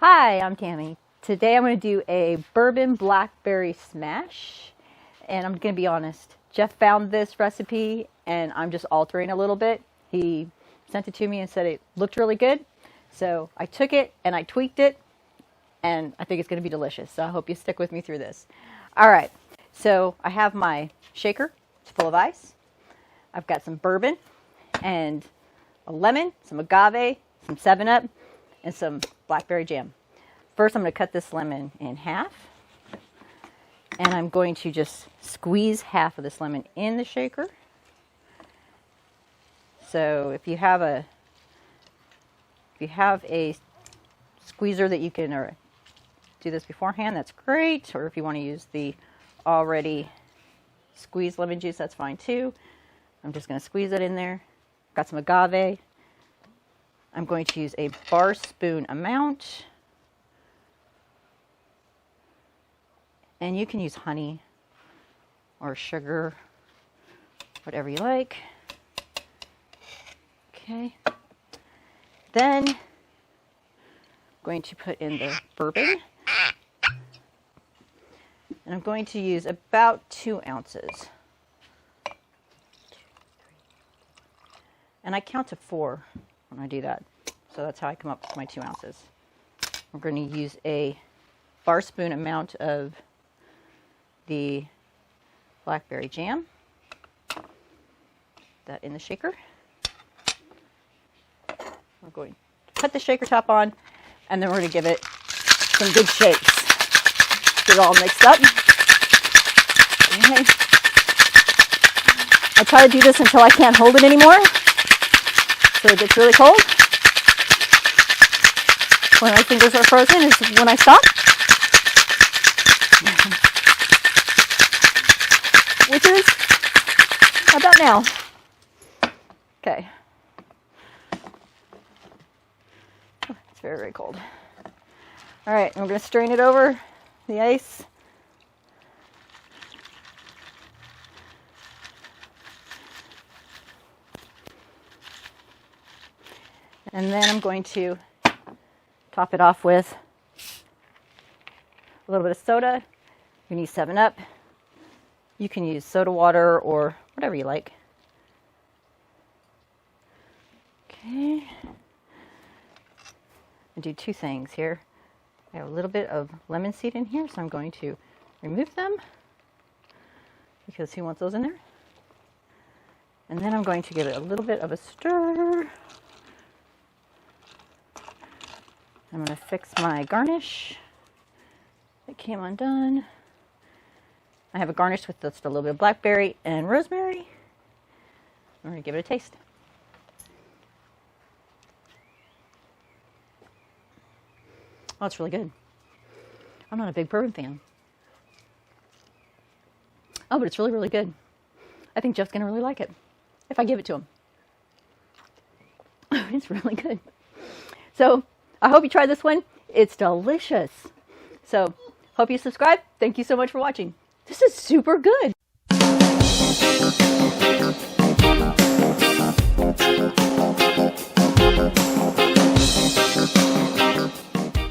Hi, I'm Tami. Today I'm going to do a bourbon blackberry smash, and I'm going to be honest. Jeff found this recipe, and I'm just altering a little bit. He sent it to me and said it looked really good, so I took it and I tweaked it, and I think it's going to be delicious. So I hope you stick with me through this. All right, so I have my shaker. It's full of ice. I've got some bourbon and a lemon, some agave, some 7-Up, and some blackberry jam. First, I'm going to cut this lemon in half, and I'm going to just squeeze half of this lemon in the shaker. So if you have a squeezer that you can do this beforehand, that's great. Or if you want to use the already squeezed lemon juice, that's fine too. I'm just going to squeeze it in there. Got some agave. I'm going to use a bar spoon amount. And you can use honey or sugar, whatever you like. Okay. Then I'm going to put in the bourbon. And I'm going to use about 2 ounces. And I count to 4 when I do that. So that's how I come up with my 2 ounces. We're going to use a bar spoon amount of the blackberry jam. That in the shaker. We're going to put the shaker top on, and then we're going to give it some good shakes. Get it all mixed up. Okay. I try to do this until I can't hold it anymore, so it gets really cold. When my fingers are frozen is when I stop. Which is about now. Okay. It's very, very cold. All right, and we're going to strain it over the ice. And then I'm going to top it off with a little bit of soda. You need 7-Up. You can use soda water or whatever you like. Okay. I do 2 things here. I have a little bit of lemon seed in here, so I'm going to remove them because he wants those in there. And then I'm going to give it a little bit of a stir. I'm going to fix my garnish. It came undone. I have a garnish with just a little bit of blackberry and rosemary. I'm going to give it a taste. Oh, it's really good. I'm not a big bourbon fan. Oh, but it's really, really good. I think Jeff's going to really like it if I give it to him. It's really good. So I hope you try this one. It's delicious. So hope you subscribe. Thank you so much for watching. This is super good.